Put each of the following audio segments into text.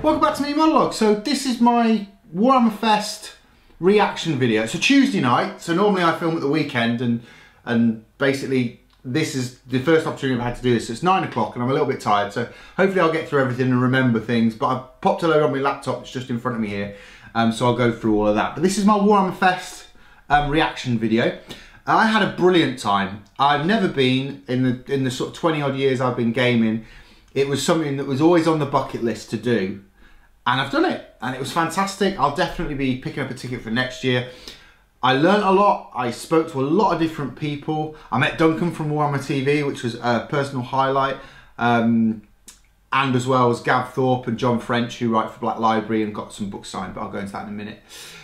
Welcome back to Mini-Modelog. So this is my Warhammer Fest reaction video. It's a Tuesday night, so normally I film at the weekend and basically this is the first opportunity I've had to do this. So it's 9 o'clock and I'm a little bit tired, so hopefully I'll get through everything and remember things, but I've popped a load on my laptop that's just in front of me here, so I'll go through all of that. But this is my Warhammer Fest reaction video. I had a brilliant time. I've never been, in the sort of 20 odd years I've been gaming, it was something that was always on the bucket list to do. And I've done it, and it was fantastic. I'll definitely be picking up a ticket for next year. I learnt a lot. I spoke to a lot of different people. I met Duncan from Warhammer TV, which was a personal highlight. And as well as Gav Thorpe and John French, who write for Black Library and got some books signed, but I'll go into that in a minute.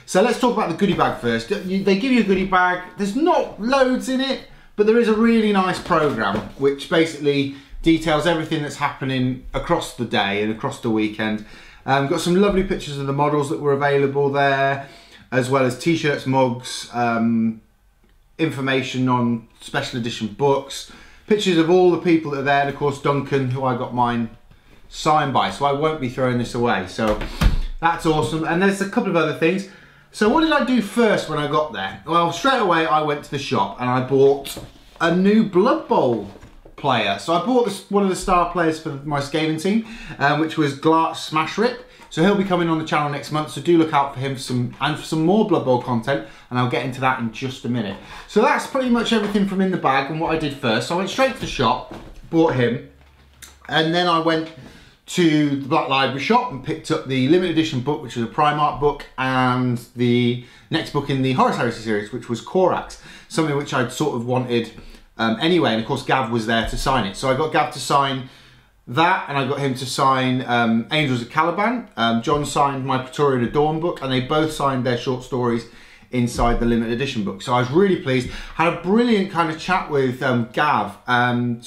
So let's talk about the goodie bag first. They give you a goodie bag. There's not loads in it, but there is a really nice programme, which basically details everything that's happening across the day and across the weekend. Got some lovely pictures of the models that were available there, as well as t-shirts, mugs, information on special edition books, pictures of all the people that are there, and of course Duncan, who I got mine signed by, so I won't be throwing this away. So that's awesome. And there's a couple of other things. So what did I do first when I got there? Well, straight away I went to the shop and I bought a new Blood Bowl player. So I bought one of the star players for my scaling team, which was Glart Smash Rip. So he'll be coming on the channel next month, so do look out for him for some more Blood Bowl content, and I'll get into that in just a minute. So that's pretty much everything from in the bag and what I did first. So I went straight to the shop, bought him, and then I went to the Black Library shop and picked up the limited edition book, which was a Primark book, and the next book in the Horus Heresy series, which was Corax, something which I'd sort of wanted anyway, and of course Gav was there to sign it. So I got Gav to sign that, and I got him to sign Angels of Caliban. John signed my Praetorian Adorn book, and they both signed their short stories inside the limited edition book. So I was really pleased. Had a brilliant kind of chat with Gav. I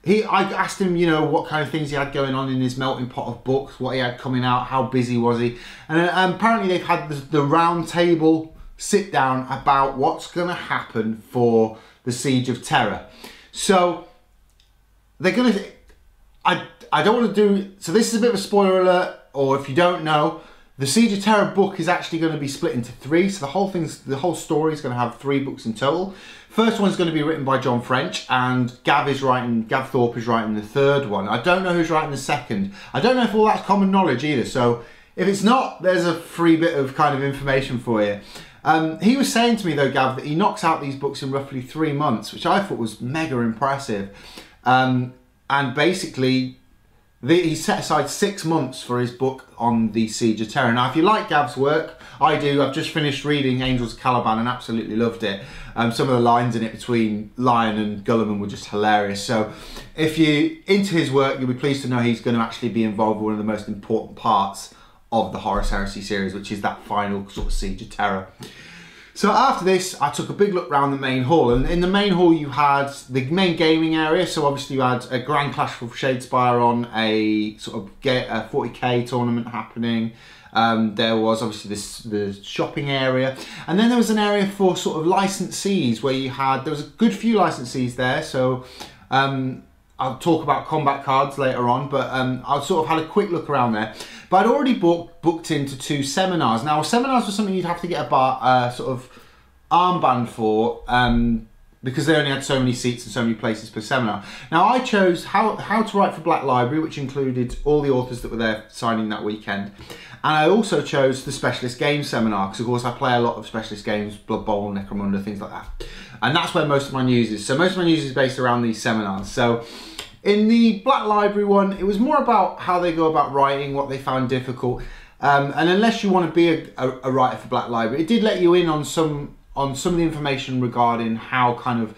asked him, you know, what kind of things he had going on in his melting pot of books, what he had coming out, how busy was he, and apparently they've had the round table sit down about what's going to happen for the Siege of Terror. So they're going to, I don't want to do, so this is a bit of a spoiler alert, or if you don't know, the Siege of Terror book is actually going to be split into 3, so the whole story is going to have 3 books in total. First one's going to be written by John French, and Gav Thorpe is writing the third one. I don't know who's writing the second. I don't know if all that's common knowledge either, so if it's not, there's a free bit of kind of information for you. He was saying to me though, Gav, that he knocks out these books in roughly 3 months, which I thought was mega impressive. And basically, he set aside 6 months for his book on the Siege of Terror. Now, if you like Gav's work, I do. I've just finished reading Angels of Caliban and absolutely loved it. Some of the lines in it between Lion and Gulliman were just hilarious. So if you're into his work, you'll be pleased to know he's going to actually be involved with one of the most important parts of the Horus Heresy series, which is that final sort of Siege of Terror. So after this, I took a big look around the main hall, and in the main hall you had the main gaming area. So obviously you had a Grand Clash for Shadespire on, a sort of a 40k tournament happening. There was obviously the shopping area, and then there was an area for sort of licensees where there was a good few licensees there. So I'll talk about combat cards later on, but I sort of had a quick look around there. But I'd already booked into 2 seminars. Now, seminars was something you'd have to get a sort of armband for, because they only had so many seats and so many places per seminar. Now, I chose How to Write for Black Library, which included all the authors that were there signing that weekend. And I also chose the Specialist Games seminar, because of course I play a lot of Specialist Games, Blood Bowl, Necromunda, things like that. And that's where most of my news is. So most of my news is based around these seminars. So in the Black Library one, it was more about how they go about writing, what they found difficult. And unless you want to be a writer for Black Library, it did let you in on some of the information regarding how kind of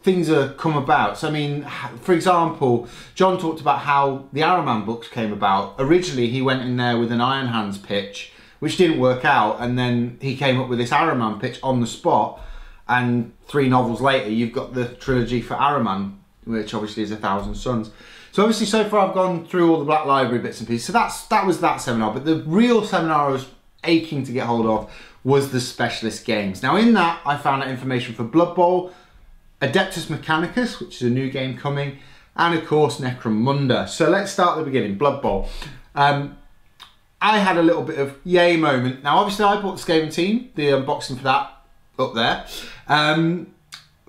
things have come about. So I mean, for example, John talked about how the Araman books came about. Originally, he went in there with an Iron Hands pitch, which didn't work out, and then he came up with this Araman pitch on the spot, and 3 novels later, you've got the trilogy for Araman, which obviously is 1,000 Suns. So obviously, so far I've gone through all the Black Library bits and pieces. So that was that seminar, but the real seminar I was aching to get hold of was the Specialist Games. Now in that, I found out information for Blood Bowl, Adeptus Mechanicus, which is a new game coming, and of course Necromunda. So let's start at the beginning, Blood Bowl. I had a little bit of yay moment. Now, obviously, I bought the Skaven team, the unboxing for that up there.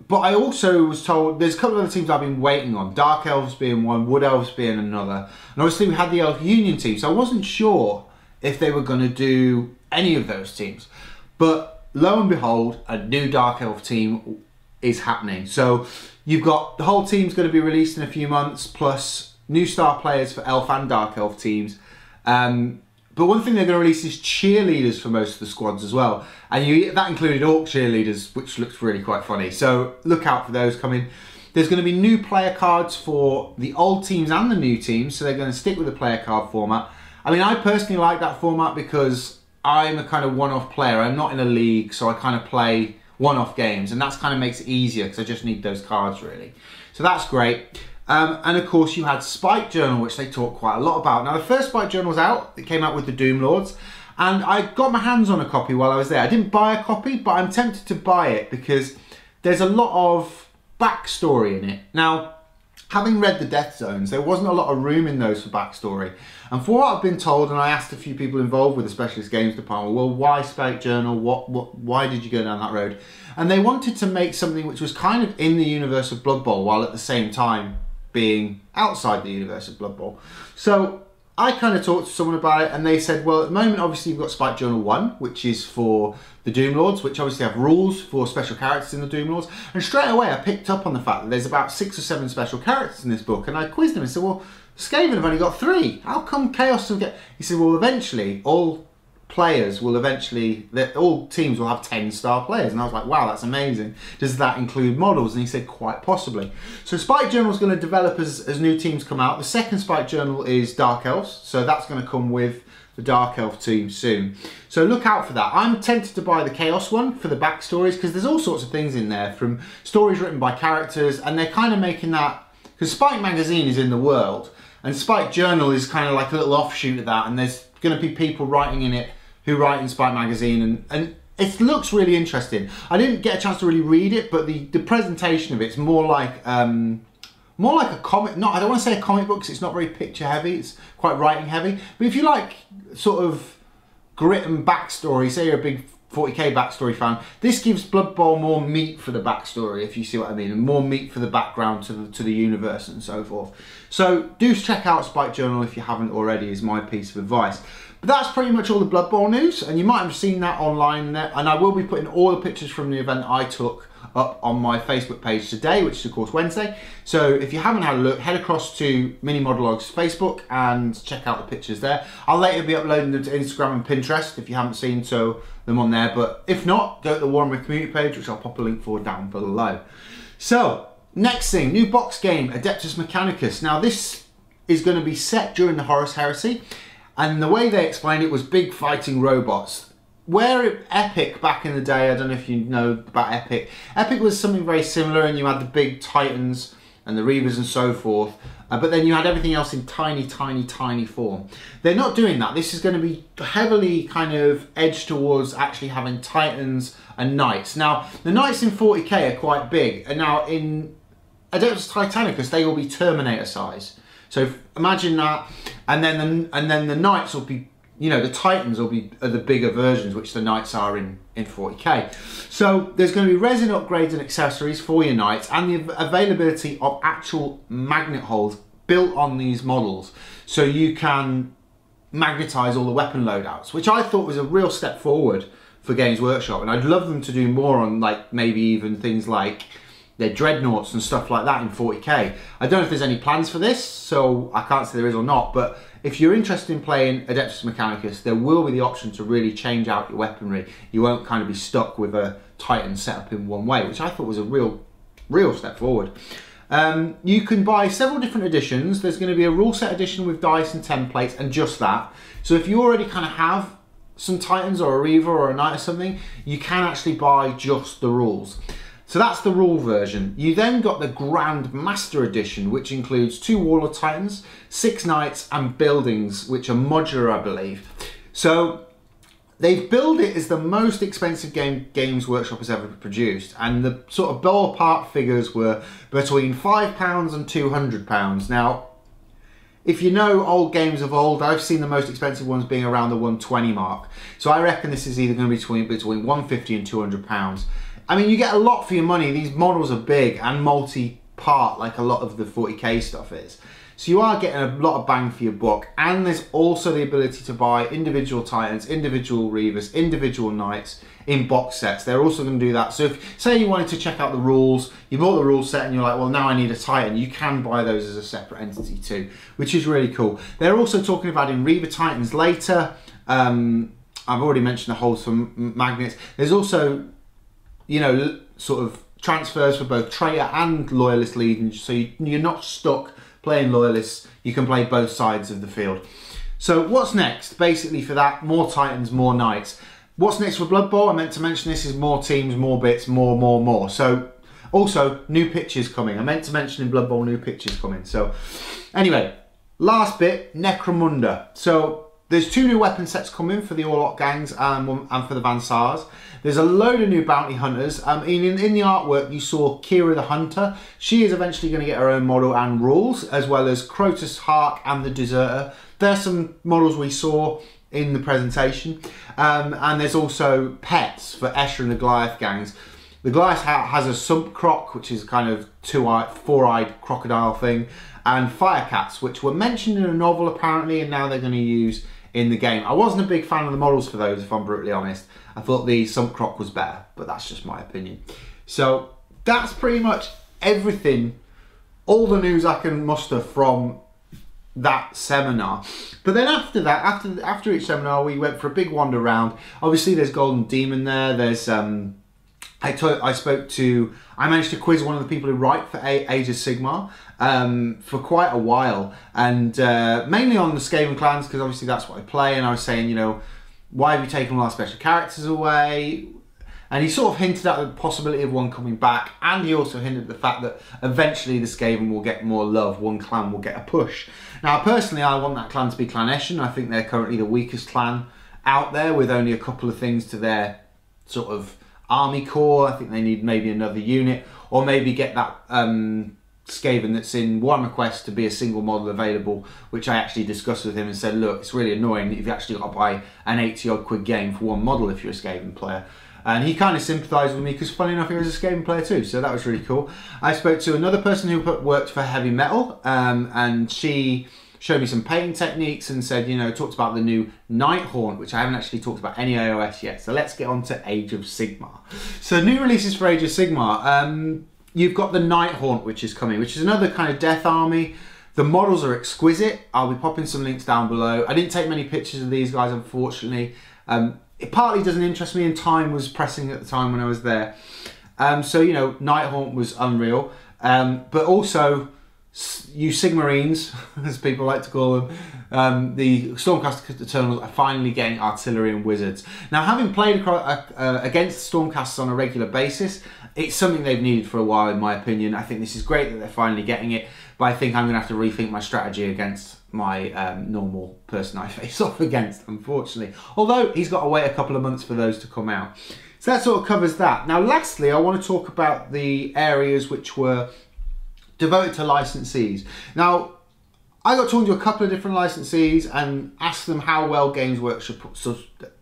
But I also was told there's a couple of other teams I've been waiting on. Dark Elves being one, Wood Elves being another. And obviously, we had the Elf Union team, so I wasn't sure if they were going to do any of those teams. But lo and behold, a new Dark Elf team is happening. So you've got the whole team's going to be released in a few months, plus new star players for Elf and Dark Elf teams. But one thing they're going to release is cheerleaders for most of the squads as well. And that included Orc cheerleaders, which looks really quite funny. So look out for those coming. There's going to be new player cards for the old teams and the new teams. So they're going to stick with the player card format. I mean, I personally like that format because I'm a kind of one-off player. I'm not in a league, so I kind of play one-off games. And that kind of makes it easier because I just need those cards, really. So that's great. And of course you had Spike Journal, which they talk quite a lot about. Now the first Spike Journal was out, it came out with the Doom Lords, and I got my hands on a copy while I was there. I didn't buy a copy, but I'm tempted to buy it because there's a lot of backstory in it. Now, having read the Death Zones, there wasn't a lot of room in those for backstory. And for what I've been told, and I asked a few people involved with the Specialist Games Department, well, why Spike Journal? Why did you go down that road? And they wanted to make something which was kind of in the universe of Blood Bowl, while at the same time being outside the universe of Blood Bowl. So I kind of talked to someone about it and they said, well, at the moment, obviously you've got Spike Journal 1, which is for the Doom Lords, which obviously have rules for special characters in the Doom Lords. And straight away I picked up on the fact that there's about 6 or 7 special characters in this book. And I quizzed him and said, well, Skaven have only got 3. How come Chaos will get... He said, well, eventually all players will all teams will have 10-star players. And I was like, wow, that's amazing. Does that include models? And he said, quite possibly. So Spike Journal is going to develop as new teams come out. The second Spike Journal is Dark Elves, so that's going to come with the Dark Elf team soon. So look out for that. I'm tempted to buy the Chaos one for the backstories because there's all sorts of things in there, from stories written by characters, and they're kind of making that, because Spike Magazine is in the world and Spike Journal is kind of like a little offshoot of that, and there's going to be people writing in it who write in Spike Magazine, and it looks really interesting. I didn't get a chance to really read it, but the presentation of it's more like a comic. I don't want to say a comic book because it's not very picture heavy. It's quite writing heavy. But if you like sort of grit and backstory, say you're a big 40k backstory fan, this gives Blood Bowl more meat for the backstory, if you see what I mean, and more meat for the background to the universe and so forth. So do check out Spike Journal if you haven't already, is my piece of advice. But that's pretty much all the Blood Bowl news, and you might have seen that online there, and I will be putting all the pictures from the event I took up on my Facebook page today, which is of course Wednesday. So if you haven't had a look, head across to Mini-Modelog's Facebook and check out the pictures there. I'll later be uploading them to Instagram and Pinterest if you haven't seen them on there, but if not, go to the Warhammer community page, which I'll pop a link for down below. So next thing, new box game, Adeptus Mechanicus. Now this is going to be set during the Horus Heresy, and the way they explained it was big fighting robots. Where Epic back in the day, I don't know if you know about Epic. Epic was something very similar, and you had the big Titans and the Reavers and so forth, but then you had everything else in tiny, tiny, tiny form. They're not doing that. This is going to be heavily kind of edged towards actually having Titans and Knights. Now, the Knights in 40k are quite big, and now in Adeptus Titanicus, they will be Terminator size. So imagine that, and then the Knights will be, you know, the Titans are the bigger versions, which the Knights are in 40k. So there's going to be resin upgrades and accessories for your Knights, and the availability of actual magnet holes built on these models, so you can magnetize all the weapon loadouts, which I thought was a real step forward for Games Workshop, and I'd love them to do more on, like, maybe even things like their dreadnoughts and stuff like that in 40k. I don't know if there's any plans for this, so I can't say there is or not, but if you're interested in playing Adeptus Mechanicus, there will be the option to really change out your weaponry. You won't kind of be stuck with a Titan set up in one way, which I thought was a real step forward. You can buy several different editions. There's going to be a rule set edition with dice and templates and just that. So if you already kind of have some Titans or a Reaver or a Knight or something, you can actually buy just the rules. So that's the rule version. You then got the Grand Master Edition, which includes 2 Warlord Titans, 6 Knights, and buildings, which are modular, I believe. So they've billed it as the most expensive game Games Workshop has ever produced, and the sort of ballpark figures were between £5 and £200. Now, if you know old games of old, I've seen the most expensive ones being around the 120 mark. So I reckon this is either going to be between 150 and 200 pounds. I mean, you get a lot for your money. These models are big and multi-part, like a lot of the 40k stuff is. So you are getting a lot of bang for your buck. And there's also the ability to buy individual Titans, individual Reavers, individual Knights in box sets. They're also going to do that. So if, say you wanted to check out the rules, you bought the rules set and you're like, well, now I need a Titan, you can buy those as a separate entity too, which is really cool. They're also talking about in Reaver Titans later. I've already mentioned the holes for magnets. There's also, you know, sort of transfers for both traitor and loyalist legions, so you're not stuck playing loyalists. You can play both sides of the field. So what's next? Basically for that, more Titans, more Knights. What's next for Blood Bowl? I meant to mention this is more teams, more bits, more. So also new pictures coming. I meant to mention in Blood Bowl new pictures coming. So anyway, last bit, Necromunda. So there's 2 new weapon sets coming for the Orlok gangs and for the Van Sars. There's a load of new bounty hunters. In the artwork, you saw Kira the Hunter. She is eventually going to get her own model and rules, as well as Crotus Hark and the Deserter. There's some models we saw in the presentation. And there's also pets for Escher and the Goliath gangs. The Goliath has a Sump Croc, which is kind of 4-eyed crocodile thing, and Firecats, which were mentioned in a novel apparently, and now they're going to use in the game. I wasn't a big fan of the models for those, if I'm brutally honest. I thought the Sump Croc was better, but that's just my opinion. So that's pretty much everything, all the news I can muster from that seminar. But then after that, after each seminar, we went for a big wander around. Obviously there's Golden Demon there, there's I managed to quiz one of the people who write for Age of Sigmar for quite a while, and mainly on the Skaven clans, because obviously that's what I play, and I was saying, you know, why have you taken all our special characters away? And he sort of hinted at the possibility of one coming back, and he also hinted at the fact that eventually the Skaven will get more love, one clan will get a push. Now personally I want that clan to be Clan Escher. I think they're currently the weakest clan out there, with only a couple of things to their sort of army core. I think they need maybe another unit, or maybe get that Skaven that's in Warhammer Quest to be a single model available, which I actually discussed with him and said, look, it's really annoying that you've actually got to buy an 80 odd quid game for one model if you're a Skaven player. And he kind of sympathised with me because, funny enough, he was a Skaven player too, so that was really cool. I spoke to another person who worked for Heavy Metal, and she showed me some painting techniques and said, you know, talked about the new Nighthaunt, which I haven't actually talked about any iOS yet. So let's get on to Age of Sigmar. So new releases for Age of Sigmar. You've got the Nighthaunt, which is coming, which is another kind of death army. The models are exquisite. I'll be popping some links down below. I didn't take many pictures of these guys, unfortunately. It partly doesn't interest me, and time was pressing at the time when I was there. So, you know, Nighthaunt was unreal. But also, you Sigmarines, as people like to call them, the Stormcast Eternals are finally getting artillery and wizards. Now, having played against Stormcasts on a regular basis, it's something they've needed for a while, in my opinion. I think this is great that they're finally getting it, but I think I'm going to have to rethink my strategy against my normal person I face off against, unfortunately. Although, he's got to wait a couple of months for those to come out. So that sort of covers that. Now, lastly, I want to talk about the areas which were devoted to licensees. Now, I got talking to a couple of different licensees and asked them how well Games Workshop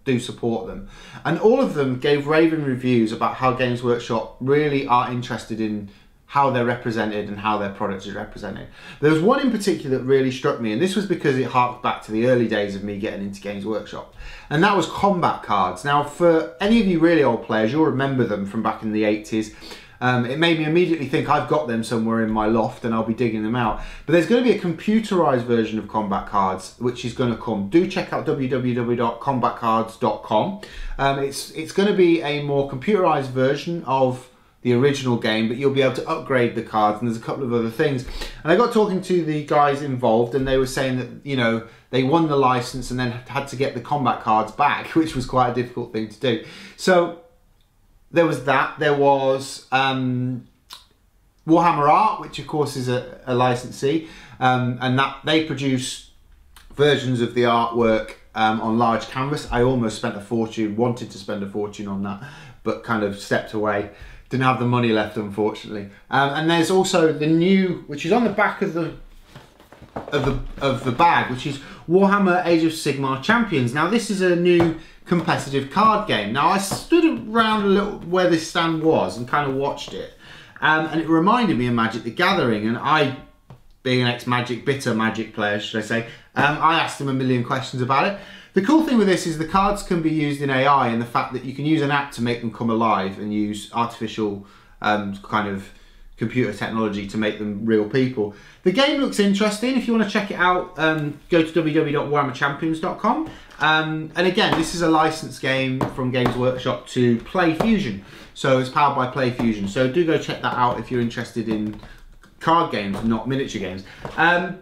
do support them. And all of them gave raving reviews about how Games Workshop really are interested in how they're represented and how their products are represented. There was one in particular that really struck me, and this was because it harked back to the early days of me getting into Games Workshop, and that was combat cards. Now, for any of you really old players, you'll remember them from back in the 80s. It made me immediately think I've got them somewhere in my loft and I'll be digging them out. But there's going to be a computerized version of combat cards which is going to come. Do check out www.combatcards.com. It's going to be a more computerized version of the original game, but you'll be able to upgrade the cards, and there's a couple of other things. And I got talking to the guys involved, and they were saying that, you know, they won the license and then had to get the combat cards back, which was quite a difficult thing to do. So there was that. There was Warhammer Art, which of course is a licensee, and that they produce versions of the artwork on large canvas. I almost spent a fortune, wanted to spend a fortune on that, but kind of stepped away. Didn't have the money left, unfortunately. And there's also the new, which is on the back of the of the bag, which is Warhammer Age of Sigmar Champions. Now this is a new competitive card game. Now I stood around a little where this stand was and kind of watched it, and it reminded me of Magic the Gathering, and I, being an ex-Magic, bitter Magic player should I say, I asked him a million questions about it. The cool thing with this is the cards can be used in AI, and the fact that you can use an app to make them come alive and use artificial kind of computer technology to make them real people. The game looks interesting. If you want to check it out, go to www.warhammerchampions.com. And again, this is a licensed game from Games Workshop to Play Fusion. So it's powered by Play Fusion. So do go check that out if you're interested in card games, not miniature games. And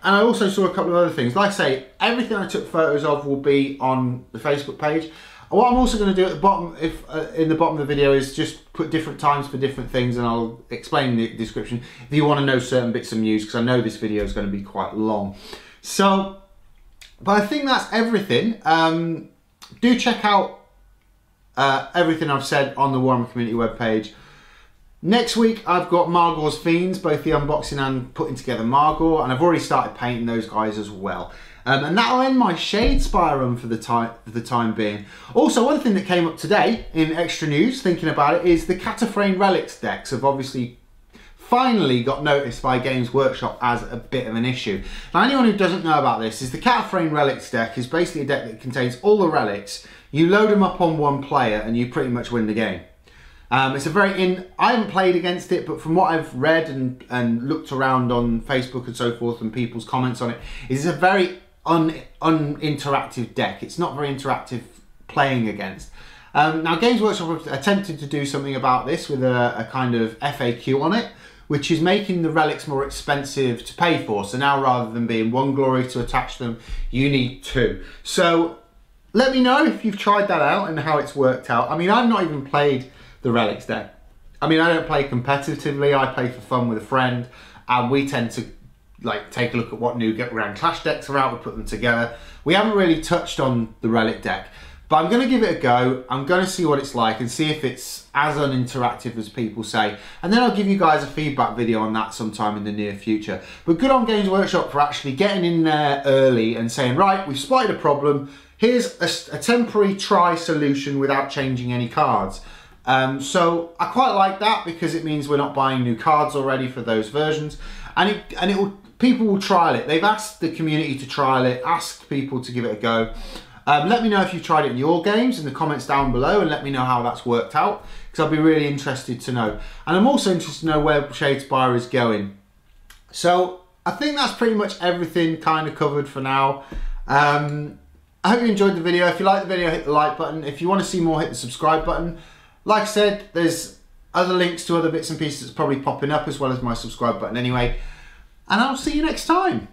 I also saw a couple of other things. Like I say, everything I took photos of will be on the Facebook page. What I'm also going to do at the bottom, in the bottom of the video, is just put different times for different things, and I'll explain in the description if you want to know certain bits of news, because I know this video is going to be quite long. So, but I think that's everything. Do check out everything I've said on the Warhammer community webpage. Next week I've got Margores Fiends, both the unboxing and putting together Margore, and I've already started painting those guys as well. And that'll end my Shadespire run for the time being. Also, one thing that came up today in extra news, thinking about it, is the Cataphrane Relics decks have obviously finally got noticed by Games Workshop as a bit of an issue. Now, anyone who doesn't know about this is the Cataphrane Relics deck is basically a deck that contains all the relics. You load them up on one player and you pretty much win the game. It's a I haven't played against it, but from what I've read and looked around on Facebook and so forth and people's comments on it, it's a very uninteractive deck. It's not very interactive playing against. Now Games Workshop have attempted to do something about this with a kind of FAQ on it, which is making the relics more expensive to pay for. So now rather than being one glory to attach them, you need two. So let me know if you've tried that out and how it's worked out. I mean, I've not even played the relics deck. I mean, I don't play competitively, I play for fun with a friend, and we tend to like take a look at what new Get Around Clash decks are out, we put them together. We haven't really touched on the relic deck, but I'm going to give it a go. I'm going to see what it's like and see if it's as uninteractive as people say, and then I'll give you guys a feedback video on that sometime in the near future. But good on Games Workshop for actually getting in there early and saying, right, we've spotted a problem, here's a temporary try solution without changing any cards. So I quite like that, because it means we're not buying new cards already for those versions, and people will trial it. They've asked the community to trial it, asked people to give it a go. Let me know if you've tried it in your games in the comments down below, and let me know how that's worked out, because I'll be really interested to know. And I'm also interested to know where Shadespire is going. So I think that's pretty much everything kind of covered for now. I hope you enjoyed the video. If you like the video, hit the like button. If you want to see more, hit the subscribe button. Like I said, there's other links to other bits and pieces that's probably popping up, as well as my subscribe button anyway. And I'll see you next time.